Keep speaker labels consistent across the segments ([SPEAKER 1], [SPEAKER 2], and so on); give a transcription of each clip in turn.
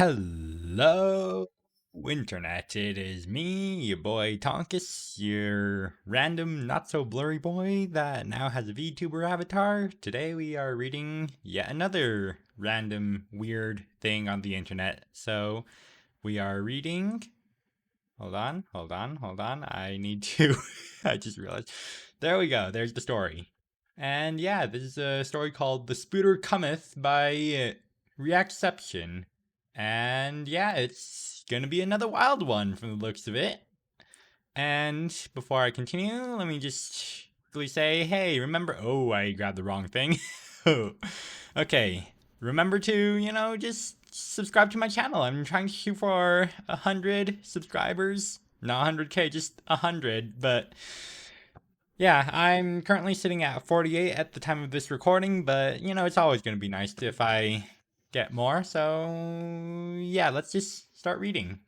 [SPEAKER 1] Hello, Internet. It is me, your boy Tonkus, your random, not so blurry boy that now has a VTuber avatar. Today we are reading yet another random, weird thing on the internet. So we are reading. Hold on. I need to. I just realized. There we go. There's the story. And yeah, this is a story called The Spooder Cometh by Reactception. And yeah, it's gonna be another wild one from the looks of it. And before I continue, let me just quickly say, hey, remember, oh, I grabbed the wrong thing. Okay, remember to, just subscribe to my channel. I'm trying to shoot for 100 subscribers. Not 100K, just 100, but yeah, I'm currently sitting at 48 at the time of this recording, but it's always going to be nice if I get more. So, yeah, let's just start reading.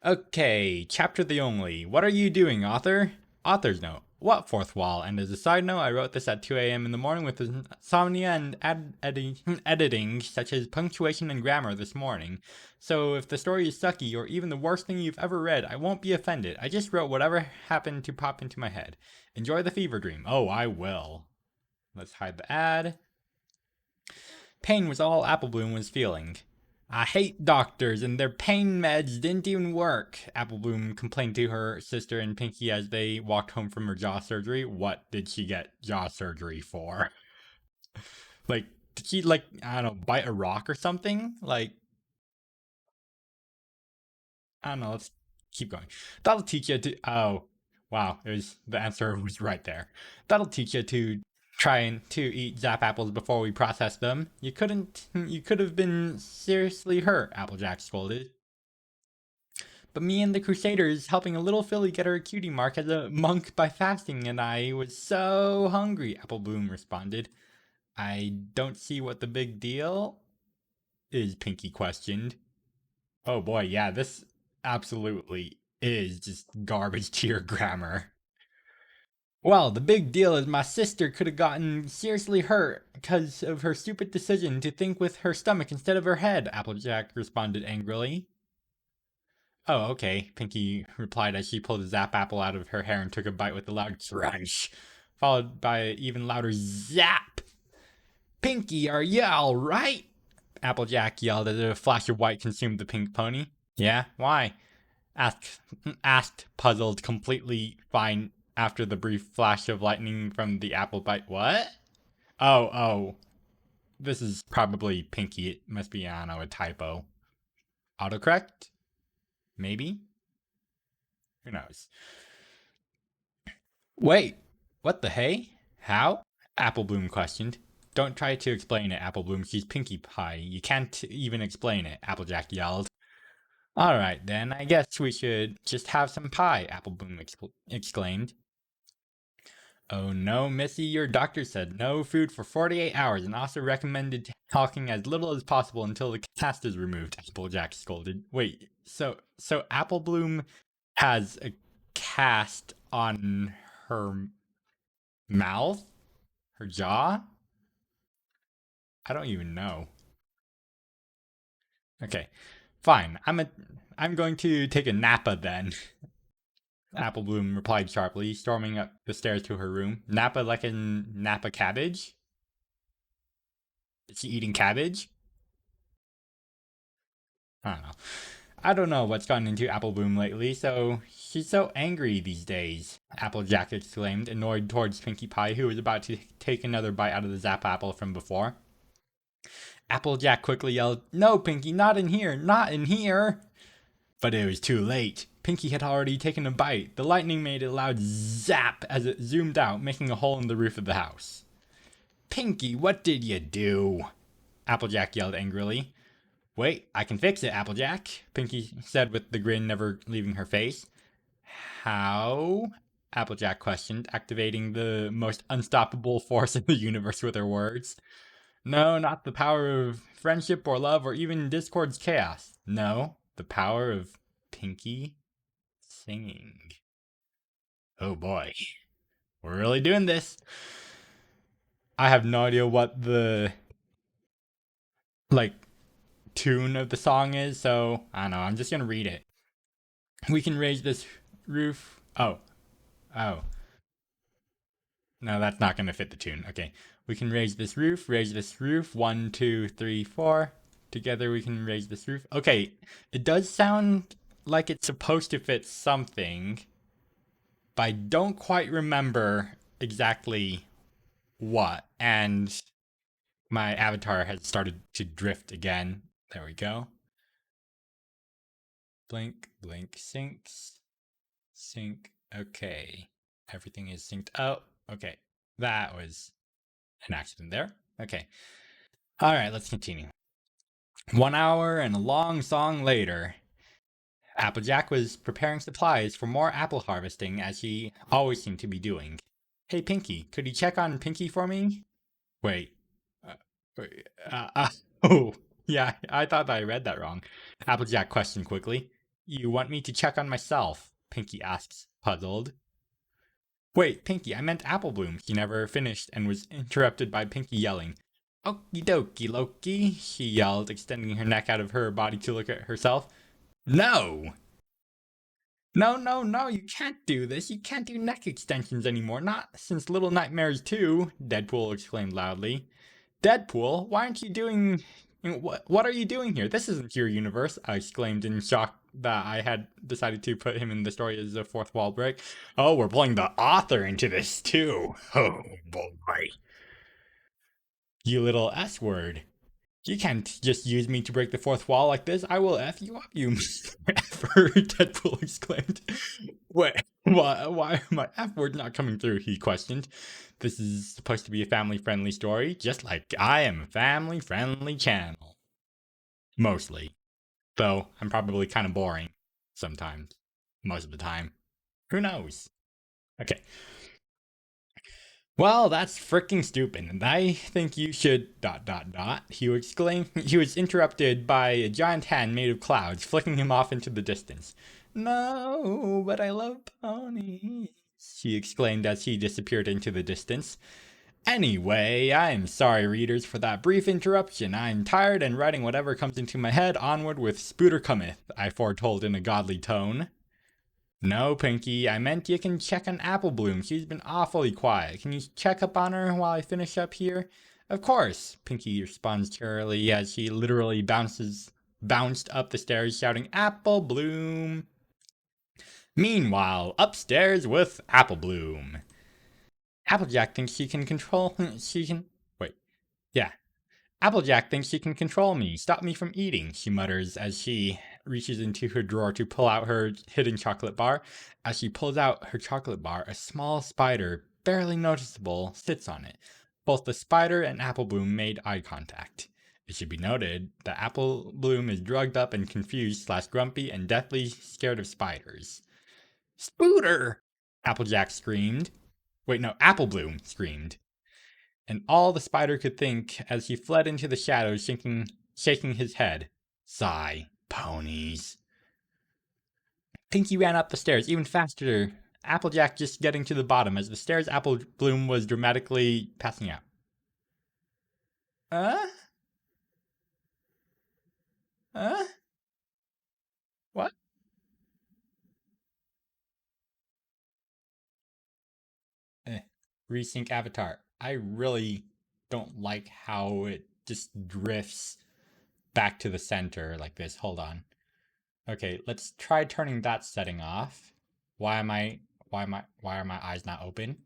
[SPEAKER 1] Okay, chapter the only. What are you doing, author? Author's note. What fourth wall? And as a side note, I wrote this at 2 a.m. in the morning with insomnia and editing, such as punctuation and grammar this morning. So if the story is sucky or even the worst thing you've ever read, I won't be offended. I just wrote whatever happened to pop into my head. Enjoy the fever dream. Oh, I will. Let's hide the ad. Pain was all Applebloom was feeling. I hate doctors and their pain meds didn't even work, Applebloom complained to her sister and Pinky as they walked home from her jaw surgery. What did she get jaw surgery for? Like, did she, I don't know, bite a rock or something? I don't know, let's keep going. That'll teach you to, oh, wow, the answer was right there. That'll teach you to trying to eat zap apples before we process them. You could have been seriously hurt, Applejack scolded. But me and the Crusaders helping a little filly get her cutie mark as a monk by fasting, and I was so hungry, Applebloom responded. I don't see what the big deal is, Pinky questioned. Oh boy, yeah, this absolutely is just garbage tier grammar. Well, the big deal is my sister could have gotten seriously hurt because of her stupid decision to think with her stomach instead of her head, Applejack responded angrily. Oh, okay, Pinky replied as she pulled a zap apple out of her hair and took a bite with a loud crunch, followed by an even louder zap. Pinky, are you alright? Applejack yelled as a flash of white consumed the pink pony. Yeah, why? Asked puzzled, completely fine after the brief flash of lightning from the apple bite. What? Oh. This is probably Pinky. It must be, I don't know, a typo. Autocorrect? Maybe? Who knows? Wait, what the hey? How? Applebloom questioned. Don't try to explain it, Applebloom. She's Pinkie Pie. You can't even explain it, Applejack yelled. Alright then, I guess we should just have some pie, Applebloom exclaimed. Oh no, Missy, your doctor said no food for 48 hours and also recommended talking as little as possible until the cast is removed, Applejack scolded. Wait, so Applebloom has a cast on her mouth? Her jaw? I don't even know. Okay, fine. I'm going to take a nappa then. Applebloom replied sharply, storming up the stairs to her room. Nappa like in Napa cabbage? Is she eating cabbage? I don't know. I don't know what's gotten into Applebloom lately, so she's so angry these days, Applejack exclaimed, annoyed towards Pinkie Pie, who was about to take another bite out of the zap apple from before. Applejack quickly yelled, No, Pinkie, not in here, not in here! But it was too late. Pinkie had already taken a bite. The lightning made a loud zap as it zoomed out, making a hole in the roof of the house. Pinkie, what did you do? Applejack yelled angrily. Wait, I can fix it, Applejack, Pinkie said with the grin never leaving her face. How? Applejack questioned, activating the most unstoppable force in the universe with her words. No, not the power of friendship or love or even Discord's chaos. No, the power of Pinkie singing. Oh boy, we're really doing this. I have no idea what the tune of the song is, so I don't know. I'm just gonna read it. We can raise this roof. Oh. No, that's not gonna fit the tune. Okay. We can raise this roof. 1, 2, 3, 4. Together we can raise this roof. Okay, it does sound like it's supposed to fit something, but I don't quite remember exactly what. And my avatar has started to drift again. There we go. Blink, blink, syncs. Sync. Okay. Everything is synced out. Okay. That was an accident there. Okay. All right, let's continue. 1 hour and a long song later, Applejack was preparing supplies for more apple harvesting as he always seemed to be doing. Hey, Pinky, could you check on Pinky for me? Wait. Uh, oh, yeah, I thought I read that wrong. Applejack questioned quickly. You want me to check on myself? Pinky asks, puzzled. Wait, Pinky, I meant Apple Bloom. She never finished and was interrupted by Pinky yelling. Okie dokie, Loki, she yelled, extending her neck out of her body to look at herself. No! No, you can't do this. You can't do neck extensions anymore. Not since Little Nightmares 2, Deadpool exclaimed loudly. Deadpool, why aren't you doing... What are you doing here? This isn't your universe, I exclaimed in shock that I had decided to put him in the story as a fourth wall break. Oh, we're pulling the author into this too. Oh, boy. You little S-word. You can't just use me to break the fourth wall like this. I will F you up, you F-word, Deadpool exclaimed. Wait, why are my F-words not coming through, he questioned. This is supposed to be a family-friendly story, just like I am a family-friendly channel. Mostly. Though, I'm probably kind of boring. Sometimes. Most of the time. Who knows? Okay. Well, that's freaking stupid, and I think you should... He exclaimed. He was interrupted by a giant hand made of clouds, flicking him off into the distance. No, but I love ponies, he exclaimed as he disappeared into the distance. Anyway, I'm sorry, readers, for that brief interruption. I'm tired and writing whatever comes into my head. Onward with spooder cometh, I foretold in a godly tone. No, Pinky, I meant you can check on Apple Bloom. She's been awfully quiet. Can you check up on her while I finish up here? Of course, Pinky responds cheerily as she literally bounced up the stairs shouting, Apple Bloom. Meanwhile, upstairs with Apple Bloom. Applejack thinks she can control... Applejack thinks she can control me, stop me from eating, she mutters as she reaches into her drawer to pull out her hidden chocolate bar. As she pulls out her chocolate bar, a small spider, barely noticeable, sits on it. Both the spider and Apple Bloom made eye contact. It should be noted that Apple Bloom is drugged up and confused / grumpy and deathly scared of spiders. Spooder! Applejack screamed. Apple Bloom screamed. And all the spider could think as he fled into the shadows, shaking his head. Sigh, ponies. Pinky ran up the stairs even faster, Applejack just getting to the bottom as the stairs Apple Bloom was dramatically passing out. What? Resync avatar. I really don't like how it just drifts back to the center like this. Hold on. Okay, let's try turning that setting off. Why are my eyes not open?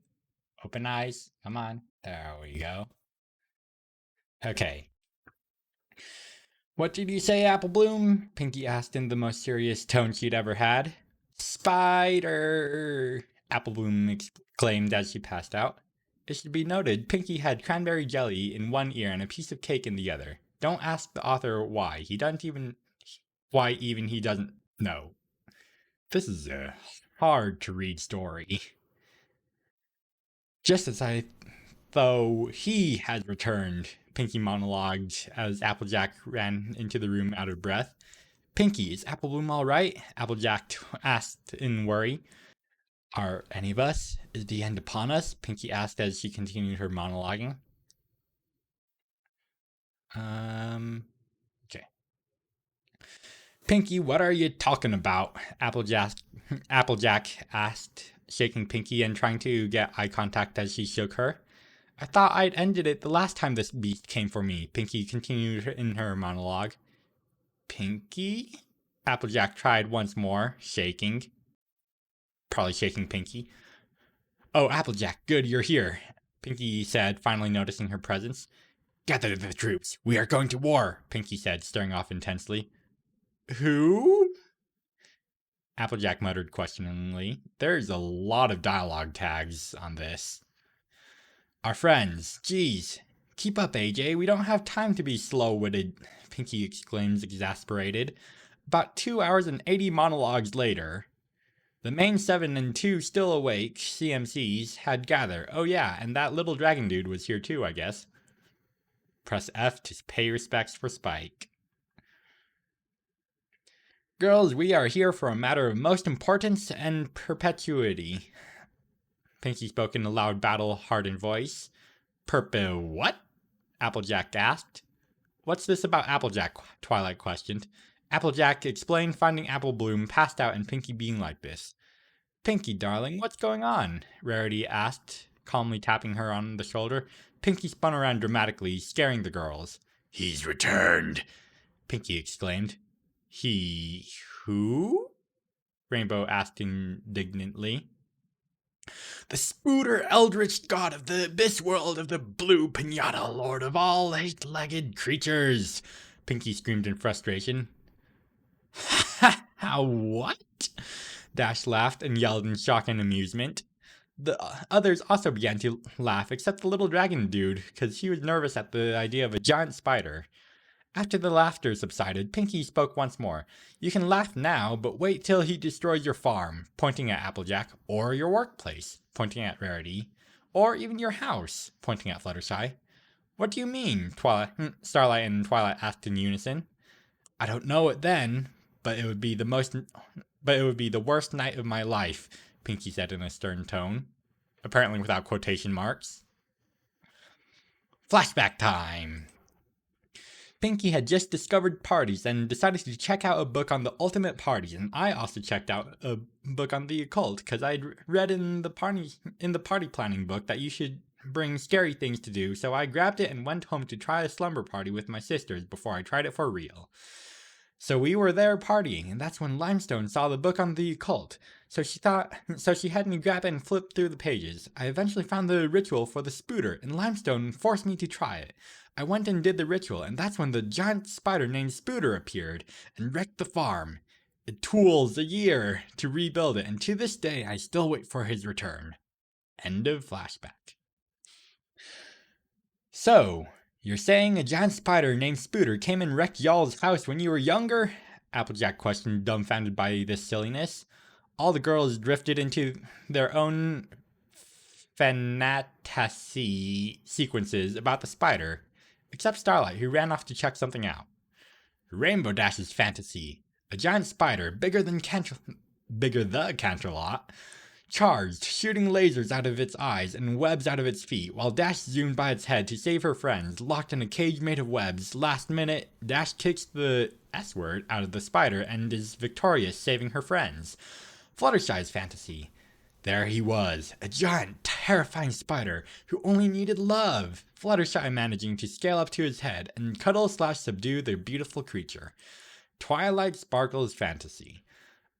[SPEAKER 1] Open eyes. Come on. There we go. Okay. What did you say, Apple Bloom? Pinky asked in the most serious tone she'd ever had. Spider! Apple Bloom exclaimed as she passed out. It should be noted, Pinky had cranberry jelly in one ear and a piece of cake in the other. Don't ask the author why. He doesn't know. This is a hard to read story. Just as though he had returned, Pinky monologued as Applejack ran into the room out of breath. Pinky, is Apple Bloom all right? Applejack asked in worry. Are any of us? Is the end upon us? Pinky asked as she continued her monologuing. Okay. Pinky, what are you talking about? Applejack asked, shaking Pinky and trying to get eye contact as she shook her. I thought I'd ended it the last time this beast came for me, Pinky continued in her monologue. Pinky? Applejack tried once more, shaking. Probably shaking Pinky. Oh, Applejack, good you're here, Pinky said, finally noticing her presence. Gather the troops. We are going to war, Pinky said, staring off intensely. Who? Applejack muttered questioningly. There's a lot of dialogue tags on this. Our friends. Geez. Keep up, AJ. We don't have time to be slow-witted, Pinky exclaims, exasperated. About 2 hours and 80 monologues later, the main 7 and 2 still awake CMCs had gathered. Oh yeah, and that little dragon dude was here too, I guess. Press F to pay respects for Spike. Girls, we are here for a matter of most importance and perpetuity. Pinky spoke in a loud, battle-hardened voice. What? Applejack asked. What's this about Applejack? Twilight questioned. Applejack explained, finding Apple Bloom passed out and Pinky being like this. Pinky, darling, what's going on? Rarity asked, calmly tapping her on the shoulder. Pinky spun around dramatically, scaring the girls. He's returned, Pinky exclaimed. He who? Rainbow asked indignantly. The spooder eldritch god of the abyss world of the blue pinata, lord of all eight-legged creatures, Pinky screamed in frustration. How what? Dash laughed and yelled in shock and amusement. The others also began to laugh, except the little dragon dude, because he was nervous at the idea of a giant spider. After the laughter subsided, Pinky spoke once more. You can laugh now, but wait till he destroys your farm, pointing at Applejack, or your workplace, pointing at Rarity, or even your house, pointing at Fluttershy. What do you mean? Starlight and Twilight asked in unison. I don't know it then, but it would be the worst night of my life, Pinky said in a stern tone, apparently without quotation marks. Flashback time! Pinky had just discovered parties and decided to check out a book on the ultimate parties, and I also checked out a book on the occult because I'd read in the party planning book that you should bring scary things to do, so I grabbed it and went home to try a slumber party with my sisters before I tried it for real. So we were there partying, and that's when Limestone saw the book on the occult. So she had me grab it and flip through the pages. I eventually found the ritual for the spooder, and Limestone forced me to try it. I went and did the ritual, and that's when the giant spider named Spooder appeared and wrecked the farm. It tools a year to rebuild it, and to this day I still wait for his return. End of flashback. So, you're saying a giant spider named Spooder came and wrecked y'all's house when you were younger? Applejack questioned, dumbfounded by this silliness. All the girls drifted into their own fantasy sequences about the spider, except Starlight, who ran off to check something out. Rainbow Dash's fantasy. A giant spider, bigger the Canterlot, charged, shooting lasers out of its eyes and webs out of its feet, while Dash zoomed by its head to save her friends, locked in a cage made of webs. Last minute, Dash kicks the S-word out of the spider and is victorious, saving her friends. Fluttershy's fantasy. There he was, a giant, terrifying spider who only needed love. Fluttershy managing to scale up to his head and cuddle/subdue the beautiful creature. Twilight Sparkle's fantasy.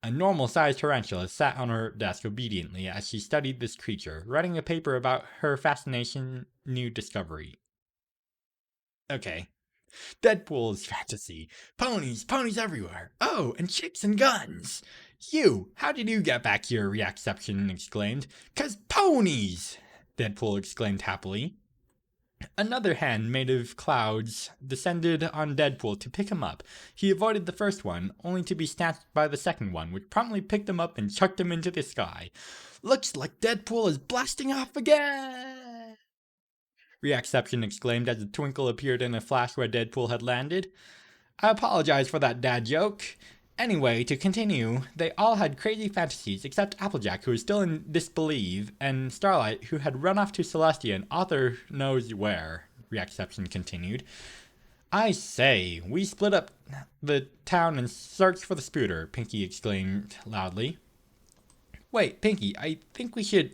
[SPEAKER 1] A normal-sized tarantula sat on her desk obediently as she studied this creature, writing a paper about her fascination new discovery. Okay. Deadpool's fantasy. Ponies everywhere. Oh, and chicks and guns. You, how did you get back here? Reactception exclaimed. 'Cause ponies! Deadpool exclaimed happily. Another hand made of clouds descended on Deadpool to pick him up. He avoided the first one, only to be snatched by the second one, which promptly picked him up and chucked him into the sky. Looks like Deadpool is blasting off again! Reactception exclaimed as a twinkle appeared in a flash where Deadpool had landed. I apologize for that dad joke. Anyway, to continue, they all had crazy fantasies except Applejack, who was still in disbelief, and Starlight, who had run off to Celestia and author knows where, Reactception continued. I say, we split up the town and searched for the spooder, Pinky exclaimed loudly. Wait, Pinky, I think we should...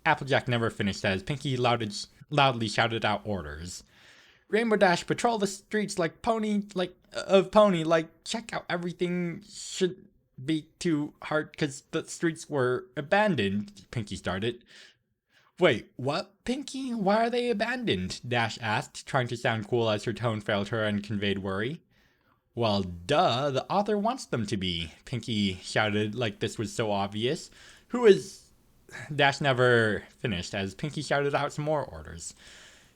[SPEAKER 1] Applejack never finished as Pinky loudly shouted out orders. Rainbow Dash, patrol the streets like pony, check out everything. Should be too hard because the streets were abandoned, Pinky started. Wait, what, Pinky? Why are they abandoned? Dash asked, trying to sound cool as her tone failed her and conveyed worry. Well, duh, the author wants them to be, Pinky shouted like this was so obvious. Who is... Dash never finished as Pinky shouted out some more orders.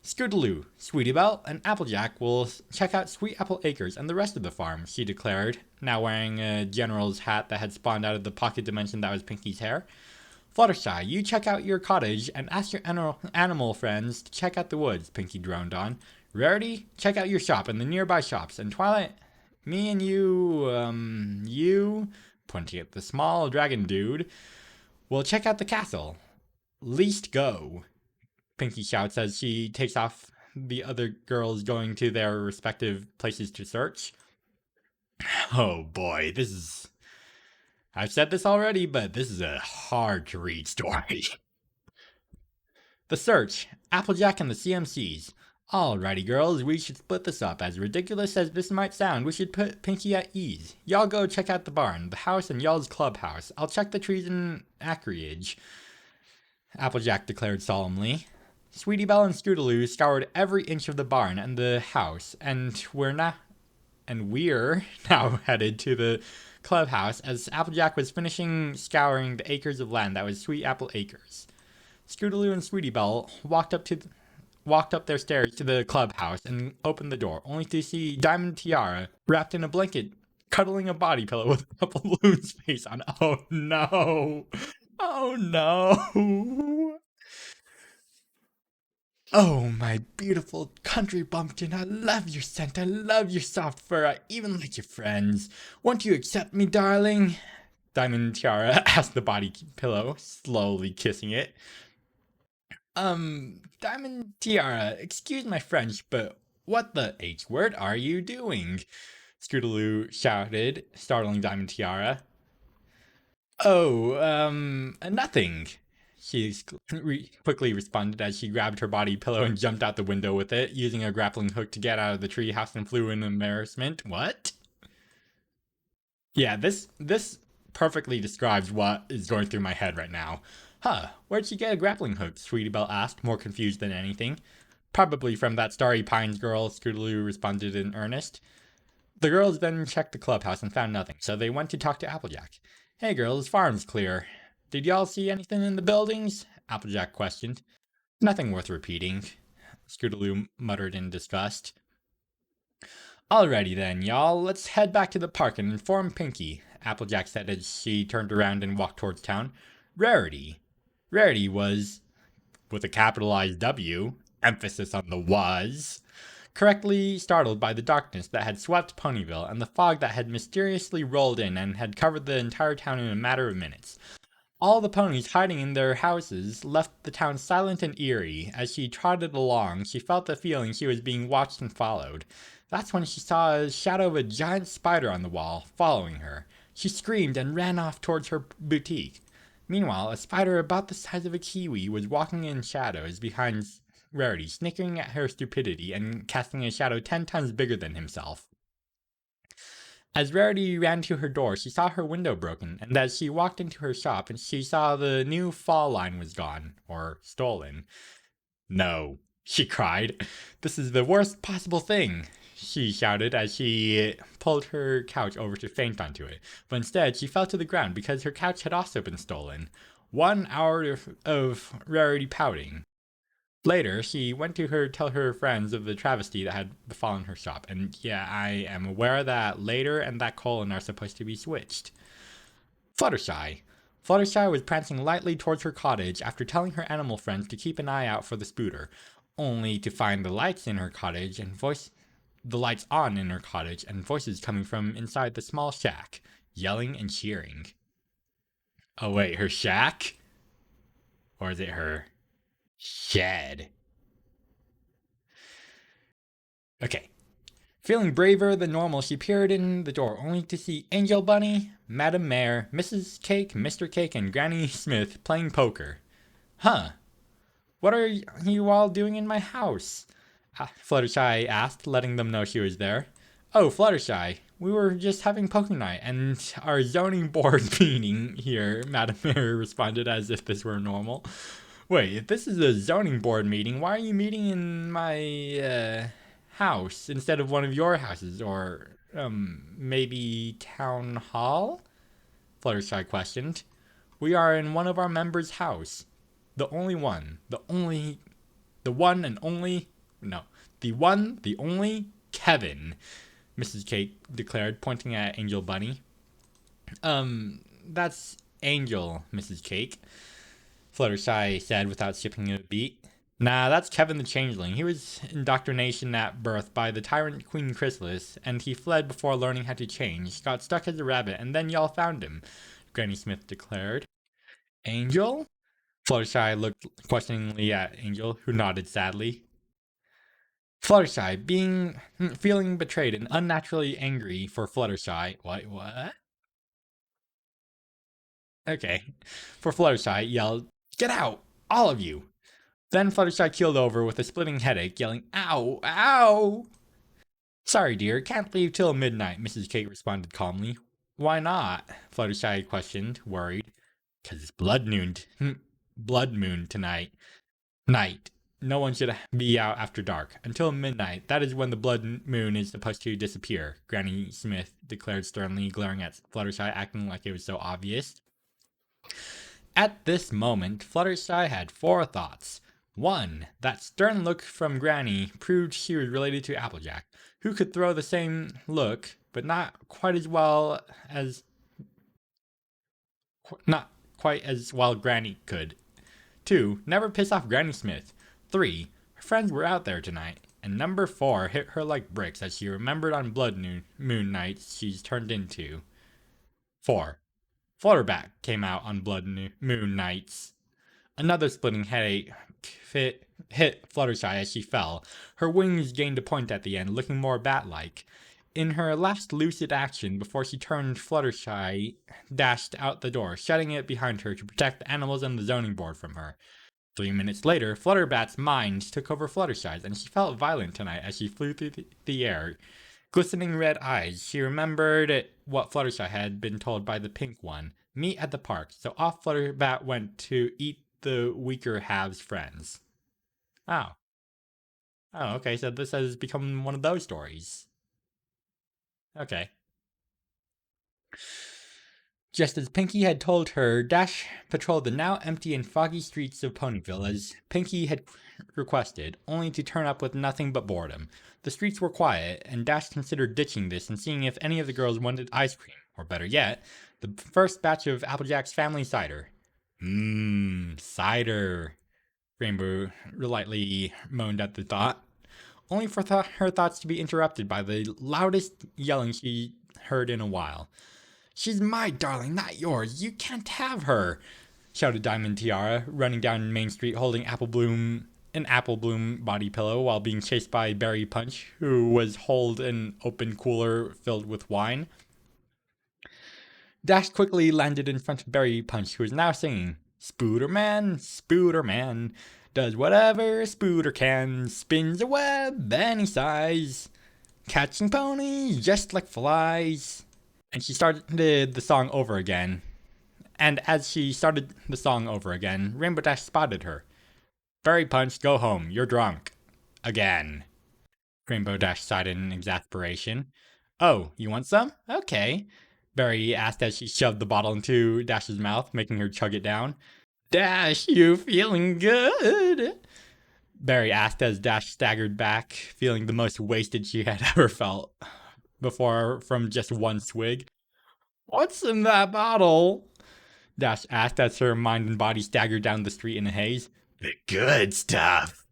[SPEAKER 1] Scootaloo, Sweetie Belle, and Applejack will check out Sweet Apple Acres and the rest of the farm, she declared, now wearing a general's hat that had spawned out of the pocket dimension that was Pinky's hair. Fluttershy, you check out your cottage and ask your animal friends to check out the woods, Pinky droned on. Rarity, check out your shop and the nearby shops. And Twilight, me and you, pointing at the small dragon dude, will check out the castle. Least go, Pinky shouts as she takes off the other girls going to their respective places to search. Oh boy, this is... I've said this already, but this is a hard to read story. The search, Applejack and the CMCs. Alrighty girls, we should split this up. As ridiculous as this might sound, we should put Pinky at ease. Y'all go check out the barn, the house, and y'all's clubhouse. I'll check the trees and acreage, Applejack declared solemnly. Sweetie Belle and Scootaloo scoured every inch of the barn and the house, and we're now headed to the clubhouse as Applejack was finishing scouring the acres of land that was Sweet Apple Acres. Scootaloo and Sweetie Belle walked up their stairs to the clubhouse and opened the door, only to see Diamond Tiara wrapped in a blanket, cuddling a body pillow with a balloon's face on. Oh no! Oh no! Oh, my beautiful country bumpkin, I love your scent, I love your soft fur, I even like your friends. Won't you accept me, darling? Diamond Tiara asked the body pillow, slowly kissing it. Diamond Tiara, excuse my French, but what the H word are you doing? Scootaloo shouted, startling Diamond Tiara. Oh, nothing. She quickly responded as she grabbed her body pillow and jumped out the window with it, using a grappling hook to get out of the treehouse and flew in embarrassment. What? Yeah, this perfectly describes what is going through my head right now. Huh, where'd she get a grappling hook? Sweetie Belle asked, more confused than anything. Probably from that Starry Pines girl, Scootaloo responded in earnest. The girls then checked the clubhouse and found nothing, so they went to talk to Applejack. Hey girls, farm's clear. Did y'all see anything in the buildings? Applejack questioned. Nothing worth repeating, Scootaloo muttered in disgust. Alrighty then, y'all, let's head back to the park and inform Pinky, Applejack said as she turned around and walked towards town. Rarity was, with a capitalized W, emphasis on the was, correctly startled by the darkness that had swept Ponyville and the fog that had mysteriously rolled in and had covered the entire town in a matter of minutes. All the ponies hiding in their houses left the town silent and eerie. As she trotted along, she felt the feeling she was being watched and followed. That's when she saw a shadow of a giant spider on the wall, following her. She screamed and ran off towards her boutique. Meanwhile, a spider about the size of a kiwi was walking in shadows behind Rarity, snickering at her stupidity and casting a shadow 10 times bigger than himself. As Rarity ran to her door, she saw her window broken, and as she walked into her shop, she saw the new fall line was gone, or stolen. No, she cried. This is the worst possible thing, she shouted as she pulled her couch over to faint onto it. But instead, she fell to the ground because her couch had also been stolen. 1 hour of Rarity pouting. Later, she went to tell her friends of the travesty that had befallen her shop, and yeah, I am aware that later and that colon are supposed to be switched. Fluttershy was prancing lightly towards her cottage after telling her animal friends to keep an eye out for the spooder, only to find the lights on in her cottage and voices coming from inside the small shack, yelling and cheering. Oh wait, her shack? Or is it her shed? Okay. Feeling braver than normal, she peered in the door, only to see Angel Bunny, Madam Mare, Mrs. Cake, Mr. Cake, and Granny Smith playing poker. Huh. What are you all doing in my house? Fluttershy asked, letting them know she was there. Oh, Fluttershy, we were just having poker night and our zoning board meeting here, Madam Mare responded as if this were normal. Wait, if this is a zoning board meeting, why are you meeting in my, house instead of one of your houses? Or, maybe town hall? Fluttershy questioned. We are in one of our members' house. The only one. The one and only. No. The one, the only Kevin, Mrs. Cake declared, pointing at Angel Bunny. That's Angel, Mrs. Cake, Fluttershy said without skipping a beat. Nah, that's Kevin the Changeling. He was indoctrination at birth by the tyrant Queen Chrysalis, and he fled before learning how to change, got stuck as a rabbit, and then y'all found him, Granny Smith declared. Angel? Fluttershy looked questioningly at Angel, who nodded sadly. Fluttershy, feeling betrayed and unnaturally angry for Fluttershy. What? Okay. For Fluttershy, yelled, Get out! All of you! Then Fluttershy keeled over with a splitting headache, yelling, Ow! Ow! Sorry, dear, can't leave till midnight, Mrs. Cake responded calmly. Why not? Fluttershy questioned, worried. 'Cause it's blood moon tonight. Night. No one should be out after dark. Until midnight. That is when the blood moon is supposed to disappear, Granny Smith declared sternly, glaring at Fluttershy, acting like it was so obvious. At this moment, Fluttershy had 4 thoughts. 1. That stern look from Granny proved she was related to Applejack, who could throw the same look, but not quite as well Granny could. 2. Never piss off Granny Smith. 3. Her friends were out there tonight. And number 4 hit her like bricks as she remembered on blood moon nights she's turned into. 4. Flutterback came out on blood moon nights. Another splitting headache hit Fluttershy as she fell. Her wings gained a point at the end, looking more bat-like. In her last lucid action, before she turned, Fluttershy dashed out the door, shutting it behind her to protect the animals and the zoning board from her. 3 minutes later, Flutterbat's mind took over Fluttershy's, and she felt violent tonight as she flew through the air. Glistening red eyes, she remembered what Fluttershy had been told by the pink one. Meet at the park, so off Flutterbat went to eat the weaker halves' friends. Oh, okay, so this has become one of those stories. Okay. Just as Pinkie had told her, Dash patrolled the now empty and foggy streets of Ponyville as Pinkie had requested, only to turn up with nothing but boredom. The streets were quiet, and Dash considered ditching this and seeing if any of the girls wanted ice cream, or better yet, the first batch of Applejack's family cider. Cider, Rainbow lightly moaned at the thought, only for her thoughts to be interrupted by the loudest yelling she heard in a while. She's my darling, not yours. You can't have her, shouted Diamond Tiara, running down Main Street holding an Apple Bloom body pillow while being chased by Berry Punch, who was holding an open cooler filled with wine. Dash quickly landed in front of Berry Punch, who was now singing, Spooder Man, does whatever a spooder can, spins a web any size, catching ponies just like flies. And she started the song over again. And as she started the song over again, Rainbow Dash spotted her. Berry Punch, go home. You're drunk. Again. Rainbow Dash sighed in exasperation. Oh, you want some? Okay. Berry asked as she shoved the bottle into Dash's mouth, making her chug it down. Dash, you feeling good? Berry asked as Dash staggered back, feeling the most wasted she had ever felt before from just one swig. What's in that bottle? Dash asked as her mind and body staggered down the street in a haze. The good stuff,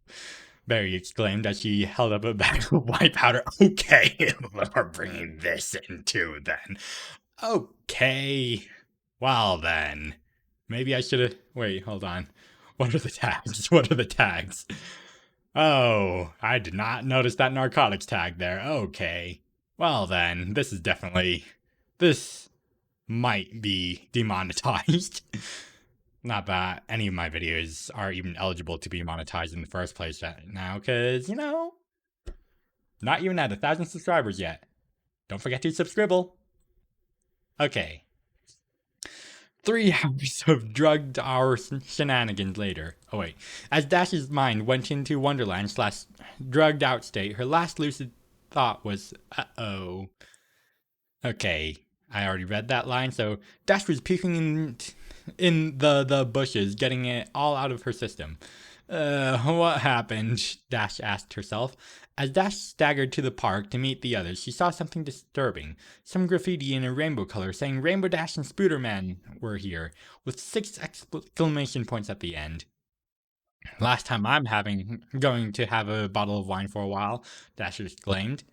[SPEAKER 1] Berry exclaimed as she held up a bag of white powder. Okay, we're bringing this in too then. Okay. Well then. Maybe I should have... Wait, hold on. What are the tags? Oh, I did not notice that narcotics tag there. Okay. Well then, this might be demonetized. Not that any of my videos are even eligible to be monetized in the first place right now, because, not even at 1,000 subscribers yet. Don't forget to subscribe. Okay. 3 hours of drugged hour shenanigans later. Oh wait. As Dash's mind went into Wonderland / drugged out state, her last lucid thought was, uh-oh. Okay. I already read that line, so Dash was peeking in the bushes, getting it all out of her system. What happened? Dash asked herself. As Dash staggered to the park to meet the others, she saw something disturbing. Some graffiti in a rainbow color saying Rainbow Dash and Spooder Man were here, with 6 exclamation points at the end. Last time I'm going to have a bottle of wine for a while, Dash exclaimed.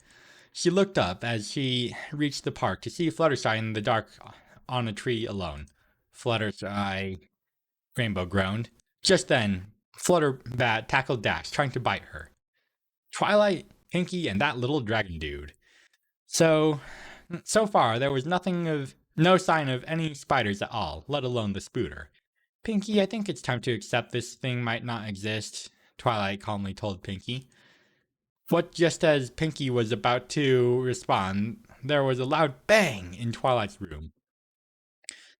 [SPEAKER 1] She looked up as she reached the park to see Fluttershy in the dark on a tree alone. Fluttershy, Rainbow groaned. Just then, Flutterbat tackled Dash, trying to bite her. Twilight, Pinkie, and that little dragon dude. So far, there was no sign of any spiders at all, let alone the spooder. Pinkie, I think it's time to accept this thing might not exist, Twilight calmly told Pinkie. But just as Pinkie was about to respond, there was a loud bang in Twilight's room.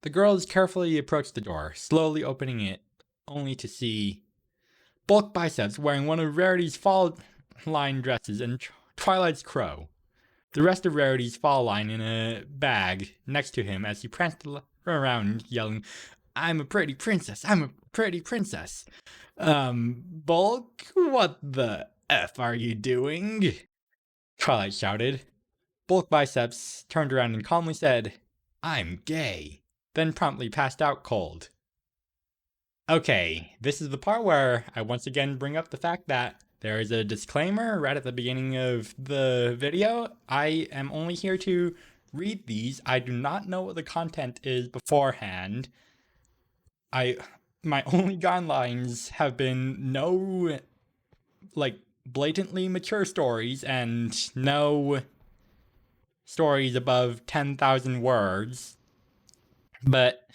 [SPEAKER 1] The girls carefully approached the door, slowly opening it, only to see Bulk Biceps wearing one of Rarity's fall line dresses and Twilight's crow. The rest of Rarity's fall line in a bag next to him as he pranced around yelling, "I'm a pretty princess, I'm a pretty princess." Bulk, what the F are you doing? Twilight shouted. Bulk Biceps turned around and calmly said, "I'm gay," then promptly passed out cold. Okay, this is the part where I once again bring up the fact that there is a disclaimer right at the beginning of the video. I am only here to read these. I do not know what the content is beforehand. My only guidelines have been no, blatantly mature stories and no stories above 10,000 words. But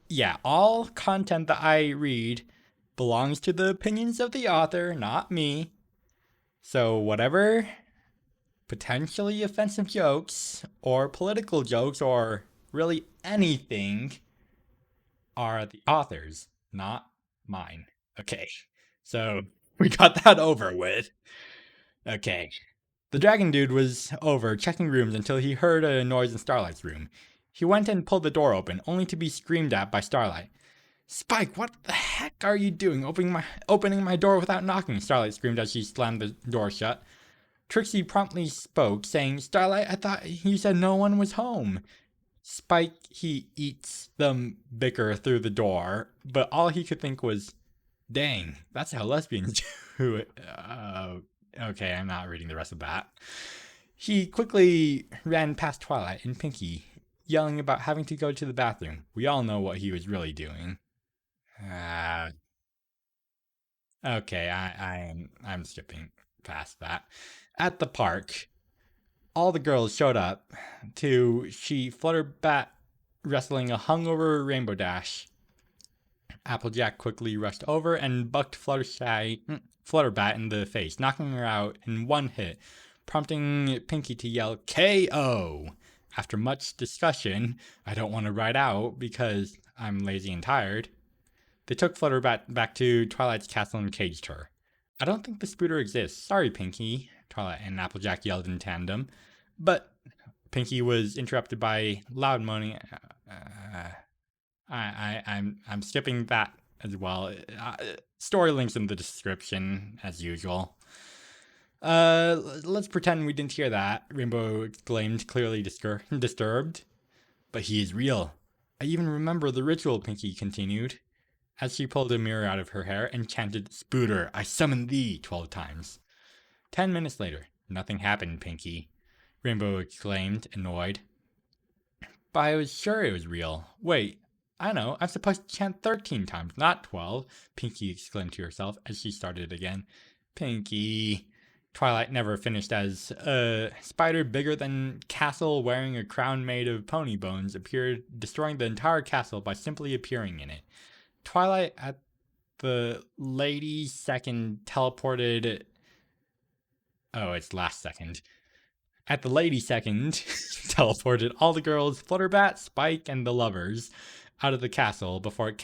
[SPEAKER 1] yeah, all content that I read belongs to the opinions of the author, not me. So whatever potentially offensive jokes or political jokes or really anything are the author's, not mine. Okay, so we got that over with. Okay. The dragon dude was over checking rooms until he heard a noise in Starlight's room. He went and pulled the door open, only to be screamed at by Starlight. "Spike, what the heck are you doing opening my door without knocking?" Starlight screamed as she slammed the door shut. Trixie promptly spoke, saying, "Starlight, I thought you said no one was home." Spike, he eats them bicker through the door, but all he could think was, "Dang, that's how lesbians do it." Okay, I'm not reading the rest of that. He quickly ran past Twilight and Pinkie, yelling about having to go to the bathroom. We all know what he was really doing. Okay, I'm skipping past that. At the park, all the girls showed up to see Flutterbat wrestling a hungover Rainbow Dash. Applejack quickly rushed over and bucked Flutterbat in the face, knocking her out in one hit, prompting Pinkie to yell KO. After much discussion, I don't want to ride out because I'm lazy and tired, they took Flutterbat back to Twilight's castle and caged her. "I don't think the spooder exists. Sorry, Pinkie," Twilight and Applejack yelled in tandem. But Pinkie was interrupted by loud moaning. I'm skipping that as well. Story links in the description as usual. Let's pretend we didn't hear that, Rainbow exclaimed, clearly disturbed. "But he is real. I even remember the ritual," Pinkie continued, as she pulled a mirror out of her hair and chanted, "Spooder, I summon thee," 12 times. 10 minutes later, "Nothing happened, Pinkie," Rainbow exclaimed, annoyed. "But I was sure it was real. Wait, I know, I'm supposed to chant 13 times, not 12, Pinkie exclaimed to herself as she started again. Pinky. Twilight never finished as a spider bigger than castle wearing a crown made of pony bones appeared, destroying the entire castle by simply appearing in it. Twilight at the lady second teleported. Oh, it's last second. At the lady second, teleported all the girls, Flutterbat, Spike, and the lovers out of the castle before it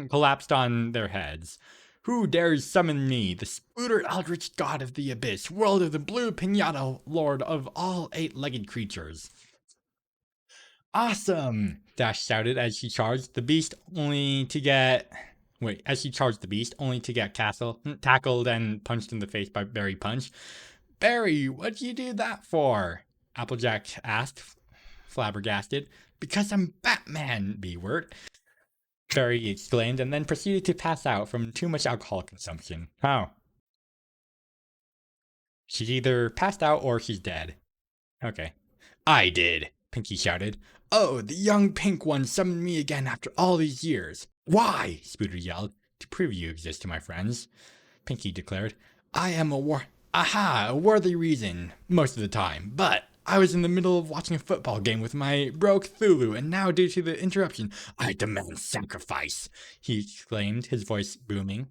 [SPEAKER 1] collapsed on their heads. Who dares summon me, the spooder eldritch god of the abyss, world of the blue pinata, lord of all eight-legged creatures? Awesome! Dash shouted as she charged the beast, only to get tackled and punched in the face by Berry Punch. Barry, what'd you do that for? Applejack asked, flabbergasted. Because I'm Batman, B-word, Barry exclaimed, and then proceeded to pass out from too much alcohol consumption. How? She's either passed out or she's dead. Okay. I did, Pinky shouted. Oh, the young pink one summoned me again after all these years. Why? Spooder yelled. To prove you exist to my friends, Pinky declared. I am a worthy reason, most of the time, but I was in the middle of watching a football game with my bro Cthulhu, and now due to the interruption, I demand sacrifice, he exclaimed, his voice booming.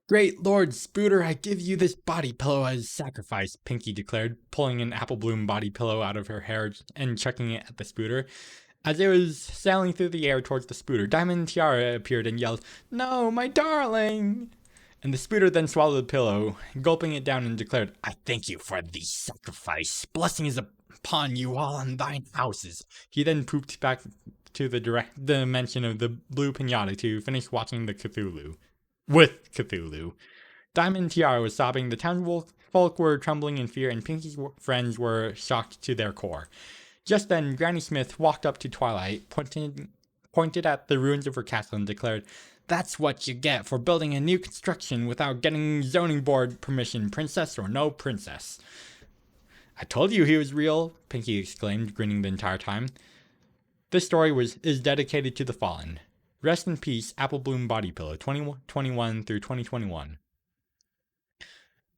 [SPEAKER 1] Great Lord Spooder, I give you this body pillow as sacrifice, Pinky declared, pulling an apple bloom body pillow out of her hair and chucking it at the Spooder. As it was sailing through the air towards the Spooder, Diamond Tiara appeared and yelled, No, my darling! And the Spooder then swallowed the pillow, gulping it down, and declared, I thank you for the sacrifice. Blessing is upon you all and thine houses. He then pooped back to the direct dimension of the blue pinata to finish watching the Cthulhu. With Cthulhu. Diamond Tiara was sobbing, the townsfolk were trembling in fear, and Pinky's friends were shocked to their core. Just then, Granny Smith walked up to Twilight, pointed at the ruins of her castle, and declared, That's what you get for building a new construction without getting zoning board permission, princess or no princess. I told you he was real, Pinky exclaimed, grinning the entire time. This story is dedicated to the fallen. Rest in peace, Apple Bloom Body Pillow, 2021 through 2021.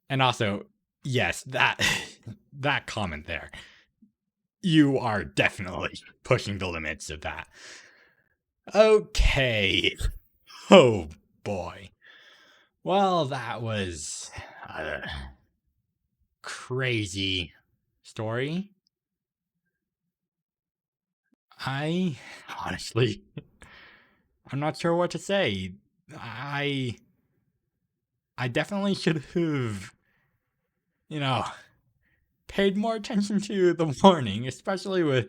[SPEAKER 1] And also, yes, that comment there. You are definitely pushing the limits of that. Okay. Oh boy. Well, that was a crazy story. I honestly, I'm not sure what to say. I definitely should have, paid more attention to the warning, especially with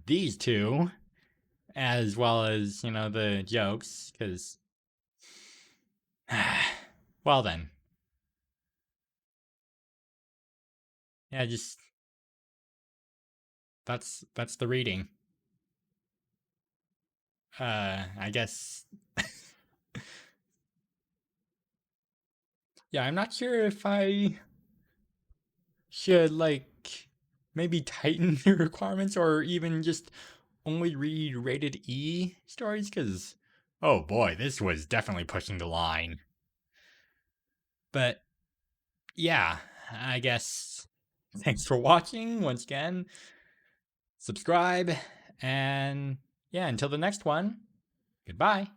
[SPEAKER 1] these two, as well as, the jokes, because, well then. Yeah, just, that's the reading. I guess. Yeah, I'm not sure if I should, maybe tighten the requirements or even just only read rated E stories, because, oh boy, this was definitely pushing the line. But, yeah, I guess, thanks for watching once again. Subscribe, and yeah, until the next one, goodbye.